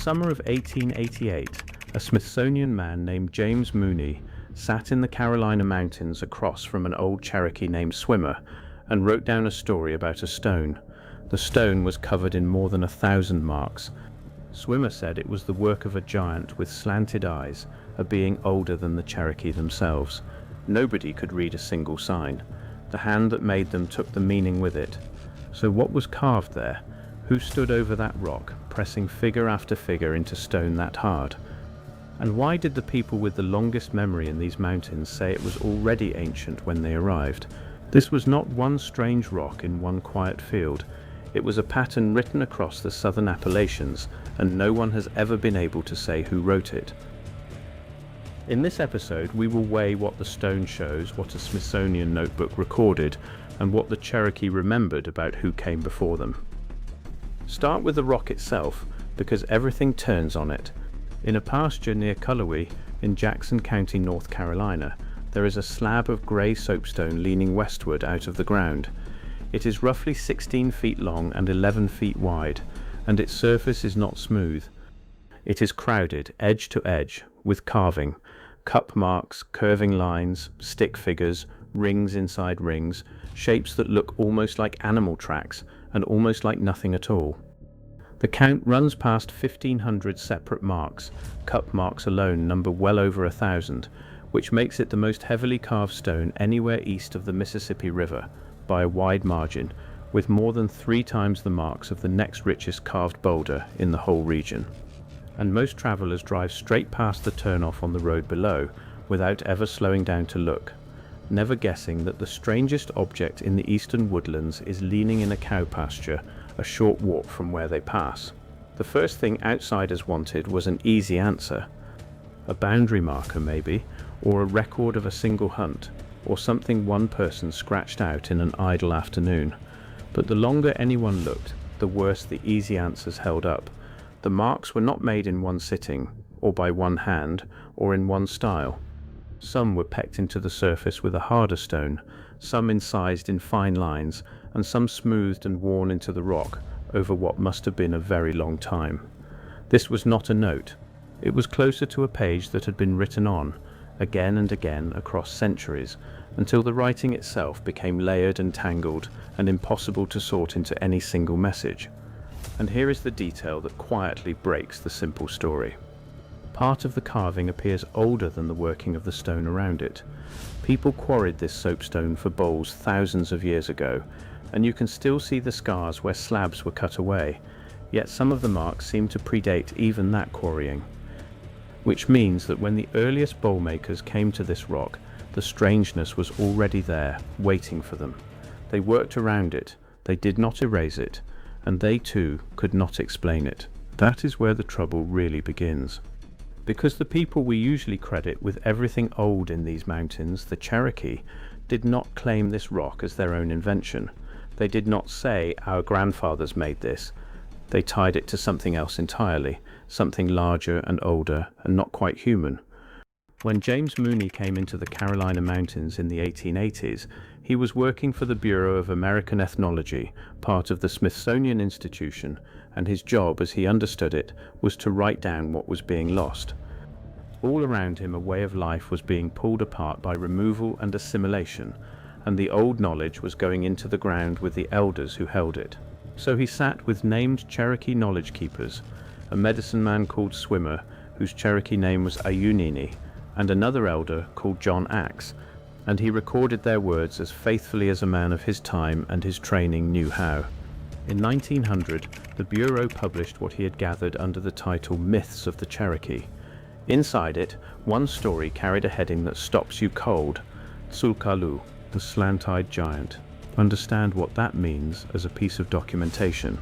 summer of 1888, a Smithsonian man named James Mooney sat in the Carolina mountains across from an old Cherokee named Swimmer and wrote down a story about a stone. The stone was covered in more than 1,000 marks. Swimmer said it was the work of a giant with slanted eyes, a being older than the Cherokee themselves. Nobody could read a single sign. The hand that made them took the meaning with it. So what was carved there? Who stood over that rock, pressing figure after figure into stone that hard? And why did the people with the longest memory in these mountains say it was already ancient when they arrived? This was not one strange rock in one quiet field. It was a pattern written across the southern Appalachians, and no one has ever been able to say who wrote it. In this episode, we will weigh what the stone shows, what a Smithsonian notebook recorded, and what the Cherokee remembered about who came before them. Start with the rock itself, because everything turns on it. In a pasture near Cullowhee, in Jackson County, North Carolina, there is a slab of grey soapstone leaning westward out of the ground. It is roughly 16 feet long and 11 feet wide, and its surface is not smooth. It is crowded, edge to edge, with carving, cup marks, curving lines, stick figures, rings inside rings, shapes that look almost like animal tracks and almost like nothing at all. The count runs past 1,500 separate marks. Cup marks alone number well over 1,000, which makes it the most heavily carved stone anywhere east of the Mississippi River, by a wide margin, with more than 3 times the marks of the next richest carved boulder in the whole region. And most travelers drive straight past the turnoff on the road below without ever slowing down to look, never guessing that the strangest object in the eastern woodlands is leaning in a cow pasture a short walk from where they pass. The first thing outsiders wanted was an easy answer. A boundary marker maybe, or a record of a single hunt, or something one person scratched out in an idle afternoon. But the longer anyone looked, the worse the easy answers held up. The marks were not made in one sitting, or by one hand, or in one style. Some were pecked into the surface with a harder stone, some incised in fine lines, and some smoothed and worn into the rock over what must have been a very long time. This was not a note. It was closer to a page that had been written on, again and again across centuries, until the writing itself became layered and tangled and impossible to sort into any single message. And here is the detail that quietly breaks the simple story. Part of the carving appears older than the working of the stone around it. People quarried this soapstone for bowls thousands of years ago, and you can still see the scars where slabs were cut away, yet some of the marks seem to predate even that quarrying. Which means that when the earliest bowl makers came to this rock, the strangeness was already there, waiting for them. They worked around it, they did not erase it, and they too could not explain it. That is where the trouble really begins. Because the people we usually credit with everything old in these mountains, the Cherokee, did not claim this rock as their own invention. They did not say, "Our grandfathers made this." They tied it to something else entirely, something larger and older and not quite human. When James Mooney came into the Carolina mountains in the 1880s, he was working for the Bureau of American Ethnology, part of the Smithsonian Institution, and his job, as he understood it, was to write down what was being lost. All around him a way of life was being pulled apart by removal and assimilation, and the old knowledge was going into the ground with the elders who held it. So he sat with named Cherokee knowledge keepers, a medicine man called Swimmer, whose Cherokee name was Ayunini, and another elder called John Axe, and he recorded their words as faithfully as a man of his time and his training knew how. In 1900, the Bureau published what he had gathered under the title Myths of the Cherokee. Inside it, one story carried a heading that stops you cold: Sulkalu, the slant-eyed giant. Understand what that means as a piece of documentation.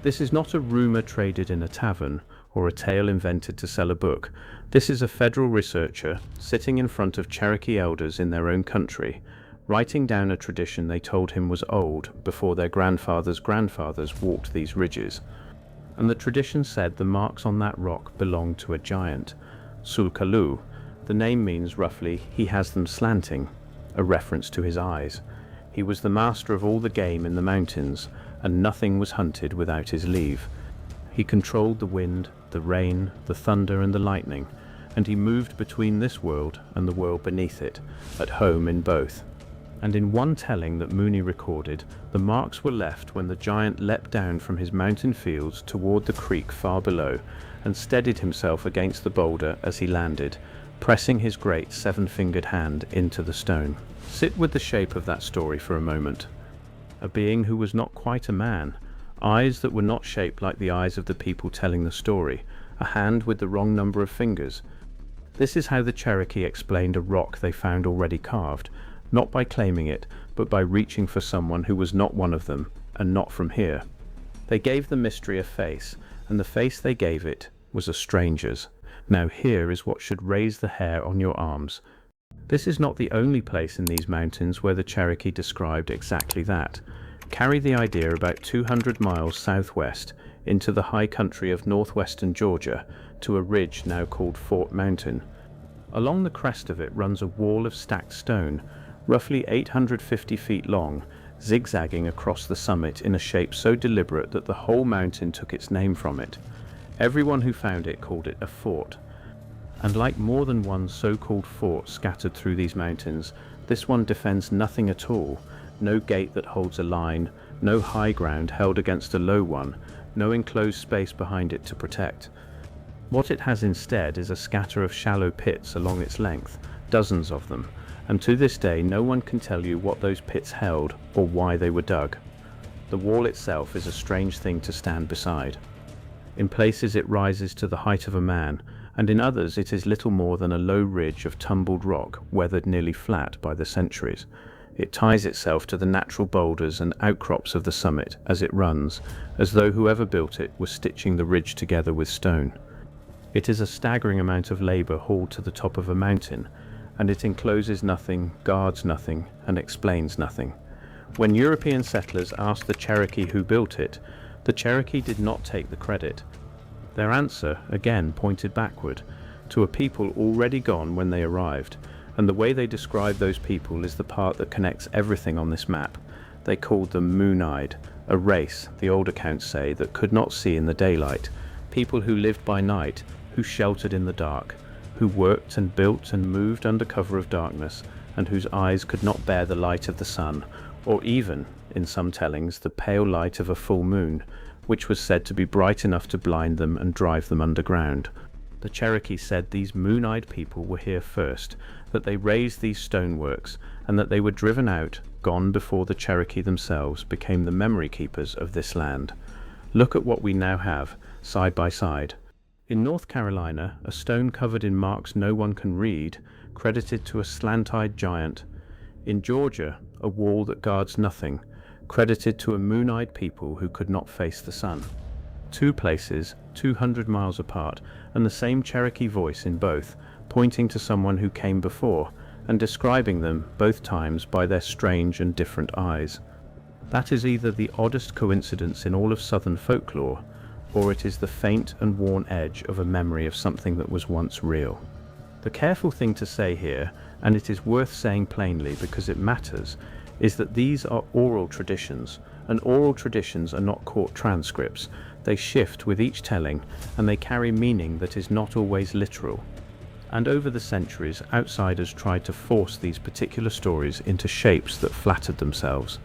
This is not a rumor traded in a tavern, or a tale invented to sell a book. This is a federal researcher sitting in front of Cherokee elders in their own country, writing down a tradition they told him was old before their grandfathers' grandfathers walked these ridges. And the tradition said the marks on that rock belonged to a giant. Sulkalu, the name means roughly, he has them slanting, a reference to his eyes. He was the master of all the game in the mountains, and nothing was hunted without his leave. He controlled the wind, the rain, the thunder and the lightning, and he moved between this world and the world beneath it, at home in both. And in one telling that Mooney recorded, the marks were left when the giant leapt down from his mountain fields toward the creek far below, and steadied himself against the boulder as he landed, pressing his great seven-fingered hand into the stone. Sit with the shape of that story for a moment. A being who was not quite a man, eyes that were not shaped like the eyes of the people telling the story, a hand with the wrong number of fingers. This is how the Cherokee explained a rock they found already carved, not by claiming it, but by reaching for someone who was not one of them, and not from here. They gave the mystery a face, and the face they gave it was a stranger's. Now here is what should raise the hair on your arms. This is not the only place in these mountains where the Cherokee described exactly that. Carry the idea about 200 miles southwest into the high country of northwestern Georgia to a ridge now called Fort Mountain. Along the crest of it runs a wall of stacked stone, roughly 850 feet long, zigzagging across the summit in a shape so deliberate that the whole mountain took its name from it. Everyone who found it called it a fort. And like more than one so-called fort scattered through these mountains, this one defends nothing at all. No gate that holds a line, no high ground held against a low one, no enclosed space behind it to protect. What it has instead is a scatter of shallow pits along its length, dozens of them, and to this day no one can tell you what those pits held or why they were dug. The wall itself is a strange thing to stand beside. In places it rises to the height of a man, and in others it is little more than a low ridge of tumbled rock weathered nearly flat by the centuries. It ties itself to the natural boulders and outcrops of the summit as it runs, as though whoever built it was stitching the ridge together with stone. It is a staggering amount of labor hauled to the top of a mountain, and it encloses nothing, guards nothing, and explains nothing. When European settlers asked the Cherokee who built it, the Cherokee did not take the credit. Their answer, again, pointed backward, to a people already gone when they arrived, and the way they describe those people is the part that connects everything on this map. They called them moon-eyed, a race, the old accounts say, that could not see in the daylight, people who lived by night, who sheltered in the dark, who worked and built and moved under cover of darkness, and whose eyes could not bear the light of the sun, or even, in some tellings, the pale light of a full moon, which was said to be bright enough to blind them and drive them underground. The Cherokee said these moon-eyed people were here first, that they raised these stoneworks, and that they were driven out, gone before the Cherokee themselves became the memory keepers of this land. Look at what we now have, side by side. In North Carolina, a stone covered in marks no one can read, credited to a slant-eyed giant. In Georgia, a wall that guards nothing, credited to a moon-eyed people who could not face the sun. Two places, 200 miles apart, and the same Cherokee voice in both, pointing to someone who came before, and describing them, both times, by their strange and different eyes. That is either the oddest coincidence in all of Southern folklore, or it is the faint and worn edge of a memory of something that was once real. The careful thing to say here, and it is worth saying plainly because it matters, is that these are oral traditions, and oral traditions are not court transcripts. They shift with each telling, and they carry meaning that is not always literal. And over the centuries, outsiders tried to force these particular stories into shapes that flattered themselves.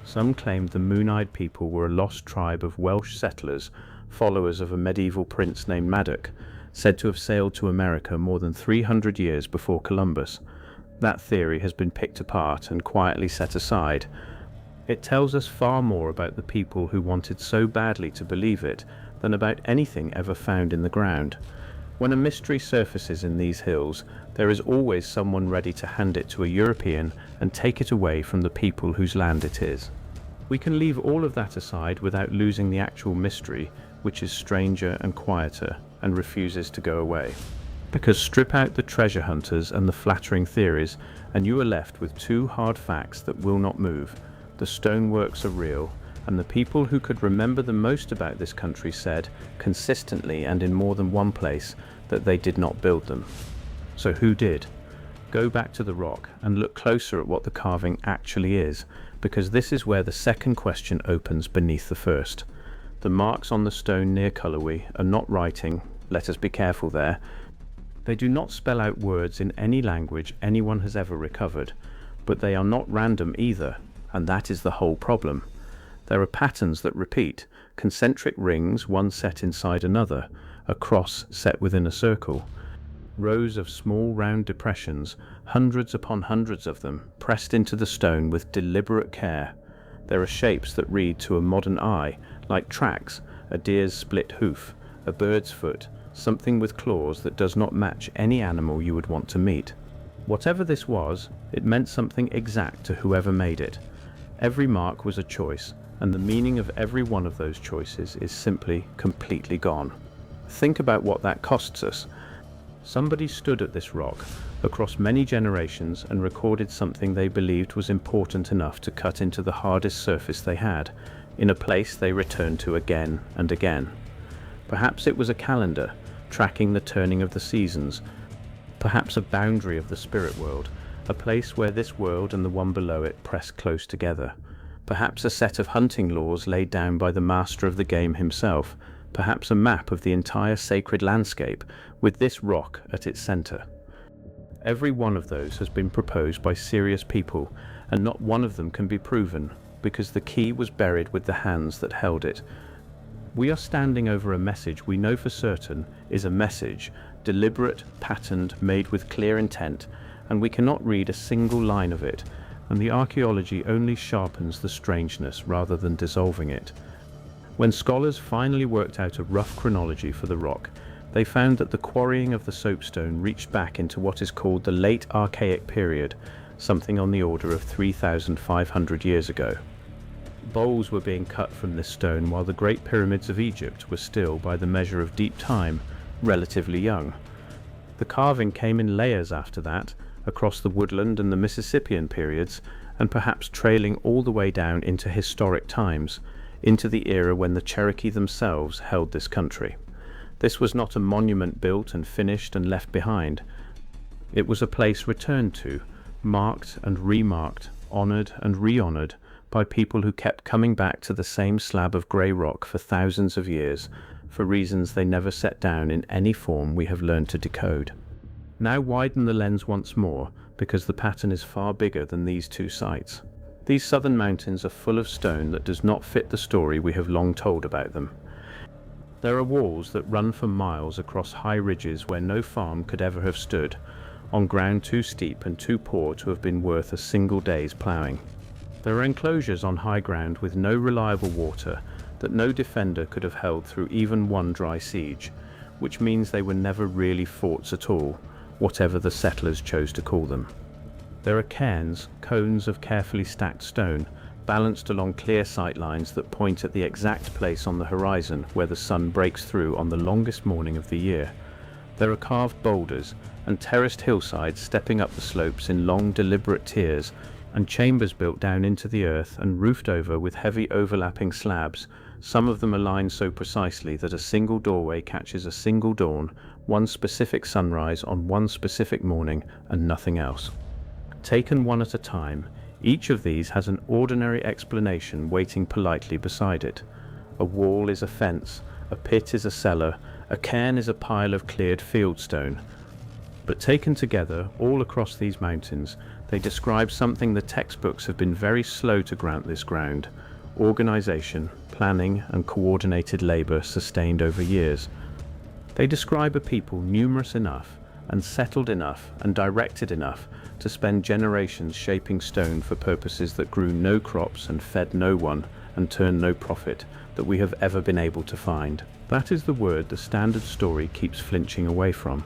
Some claimed the moon-eyed people were a lost tribe of Welsh settlers, followers of a medieval prince named Madoc, said to have sailed to America more than 300 years before Columbus. That theory has been picked apart and quietly set aside. It tells us far more about the people who wanted so badly to believe it than about anything ever found in the ground. When a mystery surfaces in these hills, there is always someone ready to hand it to a European and take it away from the people whose land it is. We can leave all of that aside without losing the actual mystery, which is stranger and quieter and refuses to go away. Because strip out the treasure hunters and the flattering theories, and you are left with two hard facts that will not move. The stoneworks are real, and the people who could remember the most about this country said, consistently and in more than one place, that they did not build them. So who did? Go back to the rock and look closer at what the carving actually is, because this is where the second question opens beneath the first. The marks on the stone near Cullowhee are not writing, let us be careful there. They do not spell out words in any language anyone has ever recovered, but they are not random either, and that is the whole problem. There are patterns that repeat, concentric rings, one set inside another, a cross set within a circle, rows of small round depressions, hundreds upon hundreds of them, pressed into the stone with deliberate care. There are shapes that read to a modern eye, like tracks, a deer's split hoof, a bird's foot, something with claws that does not match any animal you would want to meet. Whatever this was, it meant something exact to whoever made it. Every mark was a choice, and the meaning of every one of those choices is simply completely gone. Think about what that costs us. Somebody stood at this rock across many generations and recorded something they believed was important enough to cut into the hardest surface they had, in a place they returned to again and again. Perhaps it was a calendar, tracking the turning of the seasons, perhaps a boundary of the spirit world, a place where this world and the one below it pressed close together. Perhaps a set of hunting laws laid down by the master of the game himself, perhaps a map of the entire sacred landscape, with this rock at its center. Every one of those has been proposed by serious people, and not one of them can be proven, because the key was buried with the hands that held it. We are standing over a message we know for certain is a message, deliberate, patterned, made with clear intent, and we cannot read a single line of it, and the archaeology only sharpens the strangeness rather than dissolving it. When scholars finally worked out a rough chronology for the rock, they found that the quarrying of the soapstone reached back into what is called the late Archaic period, something on the order of 3,500 years ago. Bowls were being cut from this stone while the Great Pyramids of Egypt were still, by the measure of deep time, relatively young. The carving came in layers after that, across the woodland and the Mississippian periods, and perhaps trailing all the way down into historic times, into the era when the Cherokee themselves held this country. This was not a monument built and finished and left behind. It was a place returned to, marked and remarked, honored and re-honored, by people who kept coming back to the same slab of grey rock for thousands of years, for reasons they never set down in any form we have learned to decode. Now widen the lens once more, because the pattern is far bigger than these two sites. These southern mountains are full of stone that does not fit the story we have long told about them. There are walls that run for miles across high ridges where no farm could ever have stood, on ground too steep and too poor to have been worth a single day's ploughing. There are enclosures on high ground with no reliable water that no defender could have held through even one dry siege, which means they were never really forts at all, whatever the settlers chose to call them. There are cairns, cones of carefully stacked stone, balanced along clear sight lines that point at the exact place on the horizon where the sun breaks through on the longest morning of the year. There are carved boulders and terraced hillsides stepping up the slopes in long deliberate tiers, and chambers built down into the earth and roofed over with heavy overlapping slabs, some of them aligned so precisely that a single doorway catches a single dawn, one specific sunrise on one specific morning, and nothing else. Taken one at a time, each of these has an ordinary explanation waiting politely beside it. A wall is a fence, a pit is a cellar, a cairn is a pile of cleared fieldstone. But taken together, all across these mountains, they describe something the textbooks have been very slow to grant this ground: organization, planning, and coordinated labor sustained over years. They describe a people numerous enough, and settled enough, and directed enough to spend generations shaping stone for purposes that grew no crops and fed no one and turned no profit that we have ever been able to find. That is the word the standard story keeps flinching away from: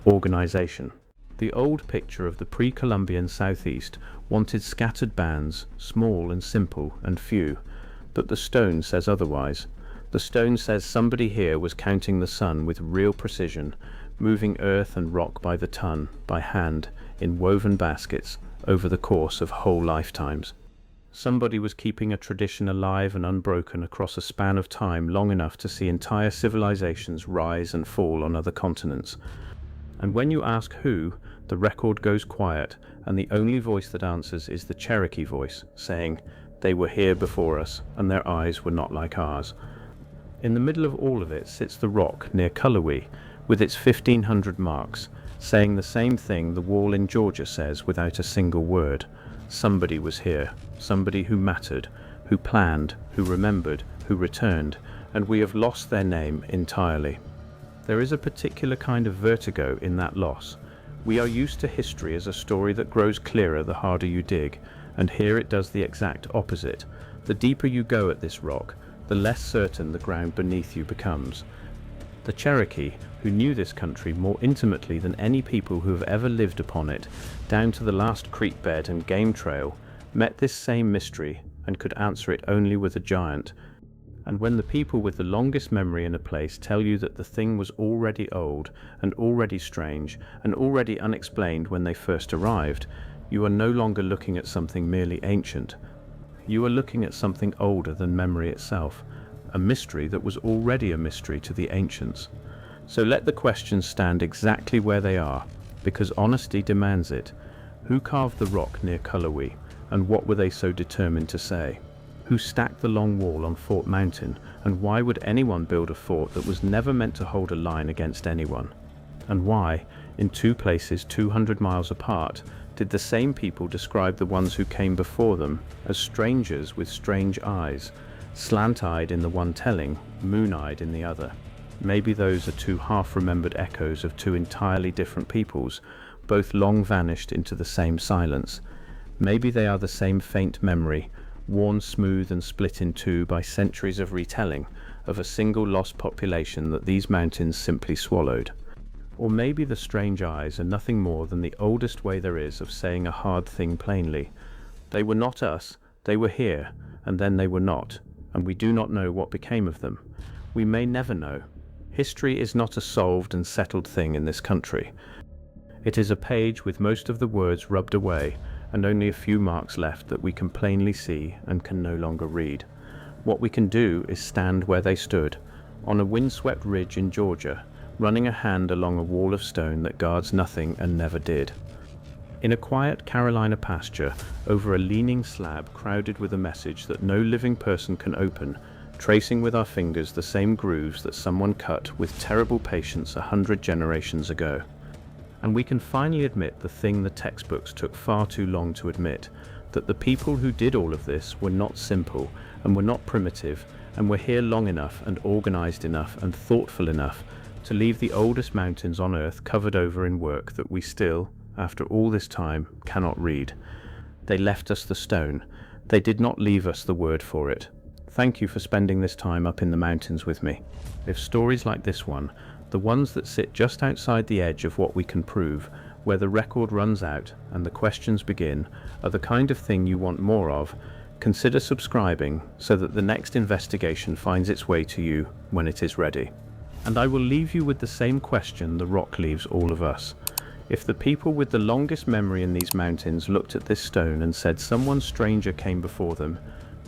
organization. The old picture of the pre-Columbian Southeast wanted scattered bands, small and simple and few, but the stone says otherwise. The stone says somebody here was counting the sun with real precision, moving earth and rock by the ton, by hand, in woven baskets, over the course of whole lifetimes. Somebody was keeping a tradition alive and unbroken across a span of time long enough to see entire civilizations rise and fall on other continents. And when you ask who, the record goes quiet, and the only voice that answers is the Cherokee voice, saying, "They were here before us, and their eyes were not like ours." In the middle of all of it sits the rock near Cullowhee, with its 1,500 marks, saying the same thing the wall in Georgia says without a single word. Somebody was here, somebody who mattered, who planned, who remembered, who returned, and we have lost their name entirely. There is a particular kind of vertigo in that loss. We are used to history as a story that grows clearer the harder you dig, and here it does the exact opposite. The deeper you go at this rock, the less certain the ground beneath you becomes. The Cherokee, who knew this country more intimately than any people who have ever lived upon it, down to the last creek bed and game trail, met this same mystery and could answer it only with a giant. And when the people with the longest memory in a place tell you that the thing was already old and already strange and already unexplained when they first arrived, you are no longer looking at something merely ancient. You are looking at something older than memory itself, a mystery that was already a mystery to the ancients. So let the questions stand exactly where they are, because honesty demands it. Who carved the rock near Cullowhee, and what were they so determined to say? Who stacked the long wall on Fort Mountain, and why would anyone build a fort that was never meant to hold a line against anyone? And why, in two places 200 miles apart, did the same people describe the ones who came before them as strangers with strange eyes, slant-eyed in the one telling, moon-eyed in the other? Maybe those are two half-remembered echoes of two entirely different peoples, both long vanished into the same silence. Maybe they are the same faint memory, worn smooth and split in two by centuries of retelling, of a single lost population that these mountains simply swallowed. Or maybe the strange eyes are nothing more than the oldest way there is of saying a hard thing plainly. They were not us, they were here, and then they were not, and we do not know what became of them. We may never know. History is not a solved and settled thing in this country. It is a page with most of the words rubbed away, and only a few marks left that we can plainly see and can no longer read. What we can do is stand where they stood, on a windswept ridge in Georgia, running a hand along a wall of stone that guards nothing and never did. In a quiet Carolina pasture, over a leaning slab crowded with a message that no living person can open, tracing with our fingers the same grooves that someone cut with terrible patience 100 generations ago. And we can finally admit the thing the textbooks took far too long to admit, that the people who did all of this were not simple and were not primitive and were here long enough and organized enough and thoughtful enough to leave the oldest mountains on earth covered over in work that we still, after all this time, cannot read. They left us the stone. They did not leave us the word for it. Thank you for spending this time up in the mountains with me. If stories like this one, the ones that sit just outside the edge of what we can prove, where the record runs out and the questions begin, are the kind of thing you want more of, consider subscribing so that the next investigation finds its way to you when it is ready. And I will leave you with the same question the rock leaves all of us. If the people with the longest memory in these mountains looked at this stone and said someone stranger came before them,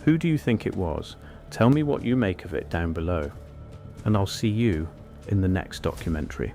who do you think it was? Tell me what you make of it down below. And I'll see you in the next documentary.